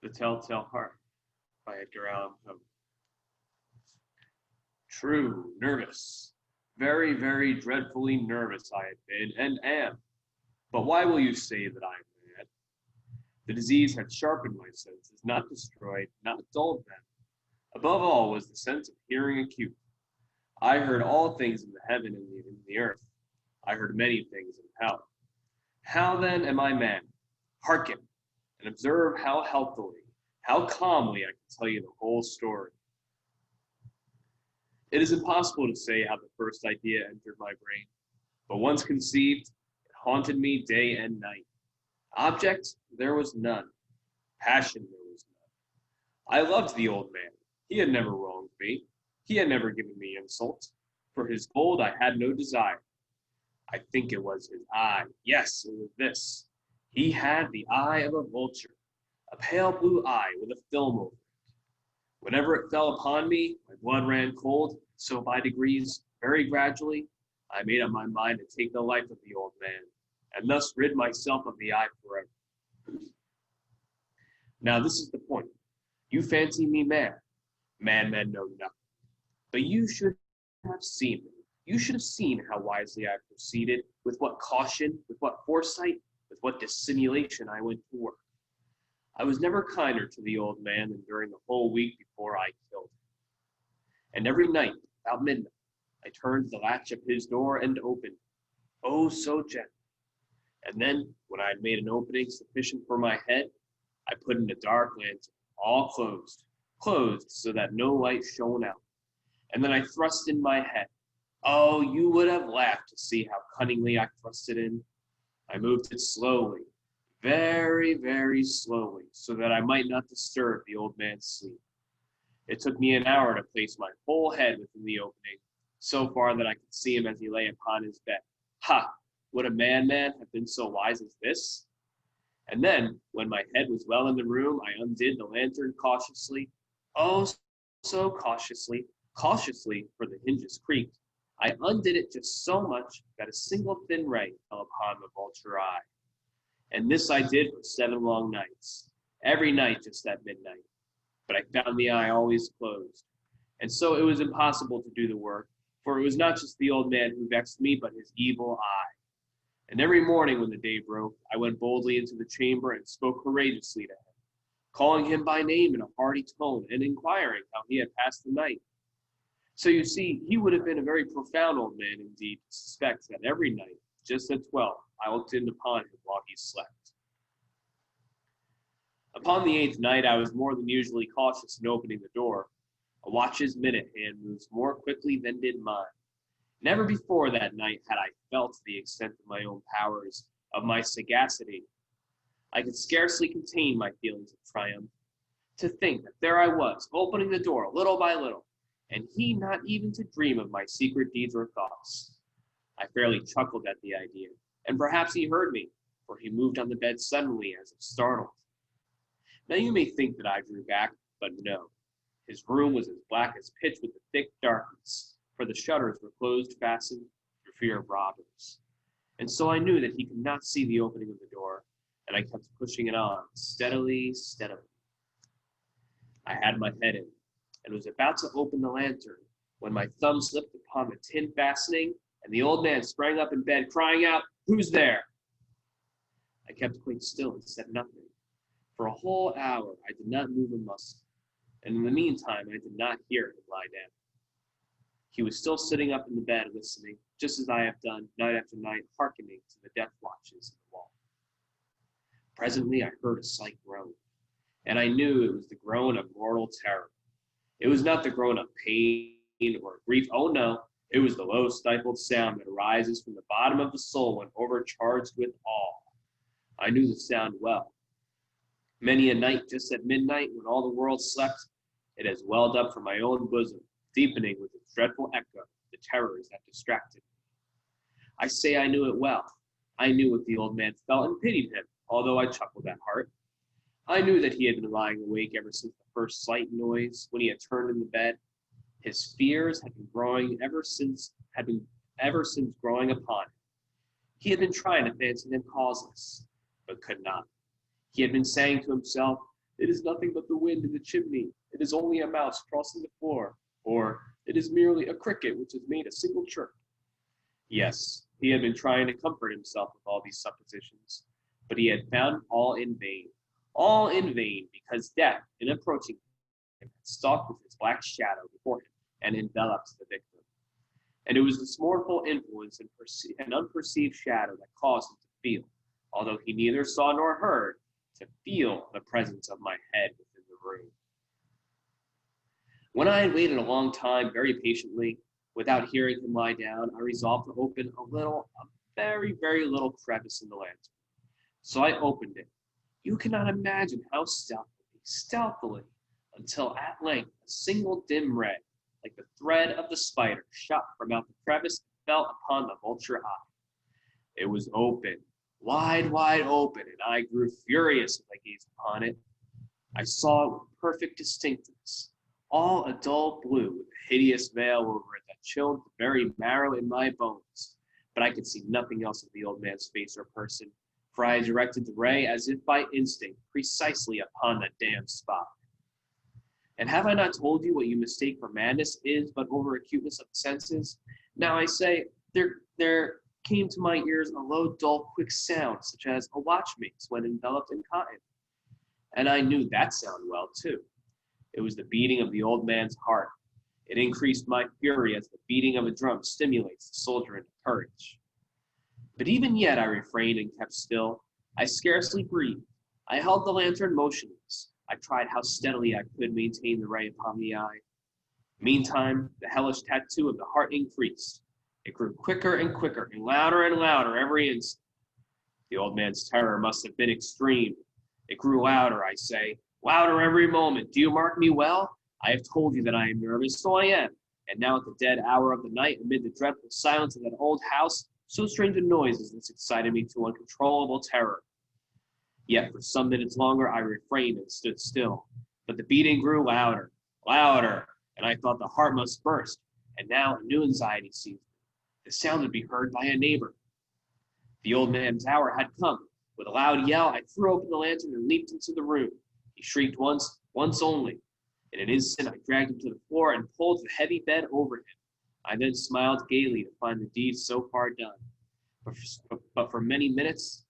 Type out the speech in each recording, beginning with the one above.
The Telltale Heart by Edgar Allan Poe. True, nervous. Very, very dreadfully nervous I have been and am. But why will you say that I am mad? The disease had sharpened my senses, not destroyed, not dulled them. Above all was the sense of hearing acute. I heard all things in the heaven and in the earth. I heard many things in hell. How then am I mad? Hearken, and observe how healthily, how calmly I can tell you the whole story. It is impossible to say how the first idea entered my brain, but once conceived, it haunted me day and night. Object, there was none. Passion, there was none. I loved the old man. He had never wronged me. He had never given me insult. For his gold I had no desire. I think it was his eye. Yes, it was this. He had the eye of a vulture, a pale blue eye with a film over it. Whenever it fell upon me, my blood ran cold, so by degrees, very gradually, I made up my mind to take the life of the old man, and thus rid myself of the eye forever. Now this is the point. You fancy me mad. Madmen know nothing. But you should have seen me. You should have seen how wisely I proceeded, with what caution, with what foresight, with what dissimulation I went to work. I was never kinder to the old man than during the whole week before I killed him. And every night, about midnight, I turned the latch of his door and opened, oh so gently. And then, when I had made an opening sufficient for my head, I put in a dark lantern, all closed so that no light shone out. And then I thrust in my head. Oh, you would have laughed to see how cunningly I thrust it in. I moved it slowly, very, very slowly, so that I might not disturb the old man's sleep. It took me an hour to place my whole head within the opening, so far that I could see him as he lay upon his bed. Ha! Would a madman have been so wise as this? And then, when my head was well in the room, I undid the lantern cautiously. Oh, so cautiously, for the hinges creaked. I undid it just so much that a single thin ray fell upon the vulture eye. And this I did for 7 long nights, every night just at midnight. But I found the eye always closed. And so it was impossible to do the work, for it was not just the old man who vexed me, but his evil eye. And every morning when the day broke, I went boldly into the chamber and spoke courageously to him, calling him by name in a hearty tone and inquiring how he had passed the night. So you see, he would have been a very profound old man indeed to suspect that every night, just at 12, I looked in upon him while he slept. Upon the 8th night, I was more than usually cautious in opening the door. A watch's minute hand moves more quickly than did mine. Never before that night had I felt the extent of my own powers, of my sagacity. I could scarcely contain my feelings of triumph. To think that there I was, opening the door little by little, and he not even to dream of my secret deeds or thoughts. I fairly chuckled at the idea, and perhaps he heard me, for he moved on the bed suddenly as if startled. Now you may think that I drew back, but no. His room was as black as pitch with the thick darkness, for the shutters were closed fastened through fear of robbers. And so I knew that he could not see the opening of the door, and I kept pushing it on, steadily. I had my head in, and was about to open the lantern, when my thumb slipped upon the tin fastening, and the old man sprang up in bed, crying out, "Who's there?" I kept quite still and said nothing. For a whole hour I did not move a muscle, and in the meantime I did not hear him lie down. He was still sitting up in the bed listening, just as I have done night after night, hearkening to the death watches in the wall. Presently I heard a slight groan, and I knew it was the groan of mortal terror. It was not the groan of pain or grief. Oh no, it was the low stifled sound that arises from the bottom of the soul when overcharged with awe. I knew the sound well. Many a night just at midnight, when all the world slept, it has welled up from my own bosom, deepening with its dreadful echo the terrors that distracted me. I say I knew it well. I knew what the old man felt and pitied him, although I chuckled at heart. I knew that he had been lying awake ever since the first slight noise, when he had turned in the bed. His fears had been growing ever since growing upon him. He had been trying to fancy them causeless, but could not. He had been saying to himself, It is nothing but the wind in the chimney. It is only a mouse crossing the floor. Or it is merely a cricket which has made a single chirp. Yes, he had been trying to comfort himself with all these suppositions, but he had found all in vain. All in vain, because death, in approaching him, had stalked with its black shadow before him and enveloped the victim. And it was this mournful influence and unperceived shadow that caused him to feel, although he neither saw nor heard, to feel the presence of my head within the room. When I had waited a long time, very patiently, without hearing him lie down, I resolved to open a very, very little crevice in the lantern. So I opened it. You cannot imagine how stealthily, until at length a single dim ray, like the thread of the spider, shot from out the crevice and fell upon the vulture eye. It was open, wide, wide open, and I grew furious as I gazed upon it. I saw it with perfect distinctness, all a dull blue with a hideous veil over it that chilled the very marrow in my bones. But I could see nothing else of the old man's face or person, for I had directed the ray as if by instinct precisely upon that damned spot. And have I not told you what you mistake for madness is but over-acuteness of the senses? Now I say, there came to my ears a low, dull, quick sound, such as a watch makes when enveloped in cotton. And I knew that sound well, too. It was the beating of the old man's heart. It increased my fury as the beating of a drum stimulates the soldier into courage. But even yet I refrained and kept still. I scarcely breathed. I held the lantern motionless. I tried how steadily I could maintain the ray upon the eye. Meantime, the hellish tattoo of the heart increased. It grew quicker and quicker, and louder every instant. The old man's terror must have been extreme. It grew louder, I say, louder every moment. Do you mark me well? I have told you that I am nervous, so I am. And now at the dead hour of the night, amid the dreadful silence of that old house, so strange a noise as this excited me to uncontrollable terror. Yet for some minutes longer I refrained and stood still. But the beating grew louder, and I thought the heart must burst. And now a new anxiety seized me. The sound would be heard by a neighbor. The old man's hour had come. With a loud yell, I threw open the lantern and leaped into the room. He shrieked once only. In an instant, I dragged him to the floor and pulled the heavy bed over him. I then smiled gaily to find the deed so far done. But for many minutes,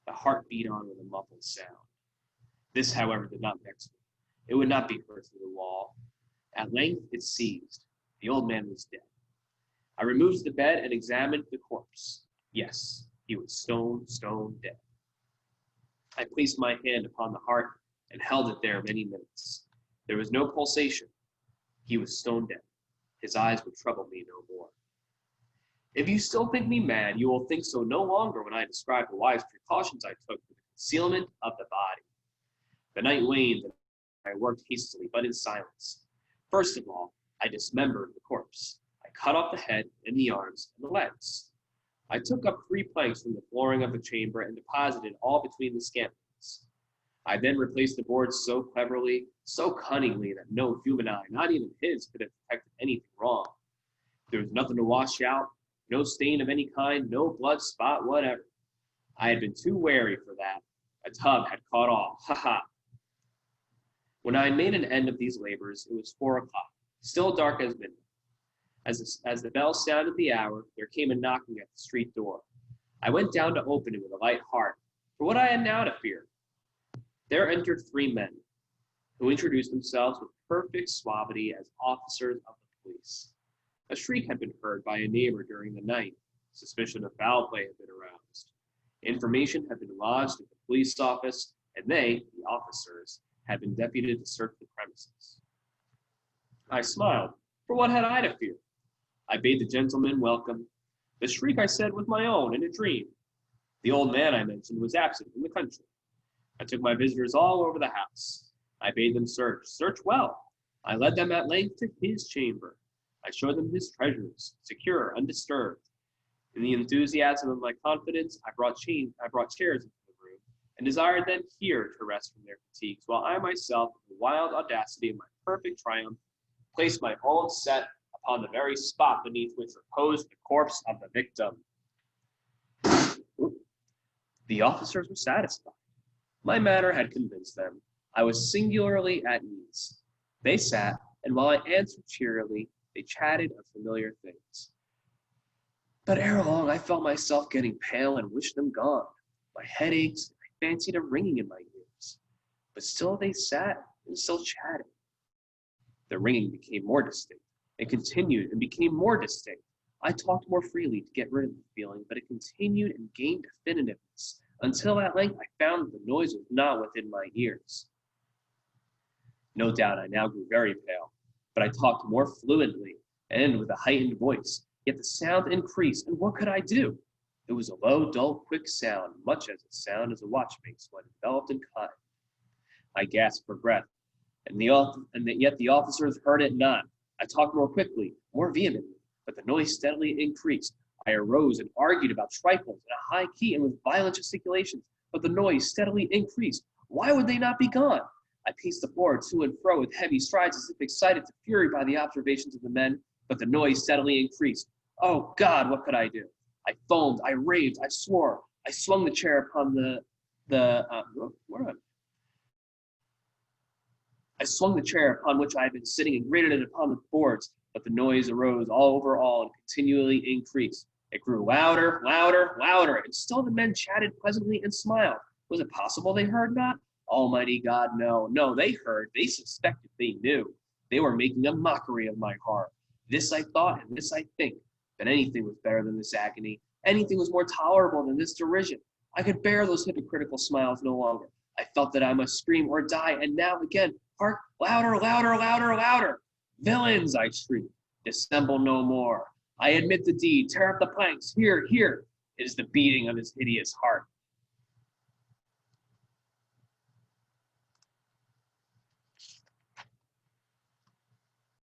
the heart beat on with a muffled sound. This, however, did not vex me. It would not be heard through the wall. At length, it ceased. The old man was dead. I removed the bed and examined the corpse. Yes, he was stone dead. I placed my hand upon the heart and held it there many minutes. There was no pulsation. He was stone dead. His eyes would trouble me no more. If you still think me mad, you will think so no longer when I describe the wise precautions I took for the concealment of the body. The night waned, and I worked hastily, but in silence. First of all, I dismembered the corpse. I cut off the head and the arms and the legs. I took up 3 planks from the flooring of the chamber and deposited all between the scantlings. I then replaced the boards so cleverly, so cunningly, that no human eye, not even his, could have detected anything wrong. There was nothing to wash out, no stain of any kind, no blood spot whatever. I had been too wary for that. A tub had caught all. Ha ha. When I had made an end of these labors, it was 4 o'clock, still dark as midnight. As the bell sounded the hour, there came a knocking at the street door. I went down to open it with a light heart, for what I had now to fear. There entered 3 men, who introduced themselves with perfect suavity as officers of the police. A shriek had been heard by a neighbor during the night. Suspicion of foul play had been aroused. Information had been lodged at the police office, and they, the officers, had been deputed to search the premises. I smiled, for what had I to fear? I bade the gentleman welcome. The shriek, I said, was my own in a dream. The old man I mentioned was absent in the country. I took my visitors all over the house. I bade them search well. I led them at length to his chamber. I showed them his treasures, secure, undisturbed. In the enthusiasm of my confidence, I brought chairs into the room and desired them here to rest from their fatigues, while I myself, with the wild audacity of my perfect triumph, placed my own set upon the very spot beneath which reposed the corpse of the victim. The officers were satisfied. My manner had convinced them. I was singularly at ease. They sat, and while I answered cheerily, they chatted of familiar things. But ere long, I felt myself getting pale and wished them gone. My head ached, and I fancied a ringing in my ears. But still they sat and still chatted. The ringing became more distinct. It continued and became more distinct. I talked more freely to get rid of the feeling, but it continued and gained definitiveness, until at length I found that the noise was not within my ears. No doubt I now grew very pale, but I talked more fluently and with a heightened voice, yet the sound increased, and what could I do? It was a low, dull, quick sound, much as a sound as a watch makes when enveloped in cotton. I gasped for breath, yet the officers heard it not. I talked more quickly, more vehemently, but the noise steadily increased. I arose and argued about trifles in a high key and with violent gesticulations, but the noise steadily increased. Why would they not be gone? I paced the floor to and fro with heavy strides as if excited to fury by the observations of the men, but the noise steadily increased. Oh God, what could I do? I foamed, I raved, I swore. I swung the chair upon I swung the chair upon which I had been sitting and grated it upon the boards, but the noise arose all over all and continually increased. It grew louder, louder, louder, and still the men chatted pleasantly and smiled. Was it possible they heard not? Almighty God, no, no, they heard, they suspected, they knew. They were making a mockery of my heart. This I thought, and this I think, that anything was better than this agony. Anything was more tolerable than this derision. I could bear those hypocritical smiles no longer. I felt that I must scream or die, and now again, hark, louder, louder, louder, louder. Villains, I shrieked, dissemble no more. I admit the deed, tear up the planks, here, here. It is the beating of his hideous heart.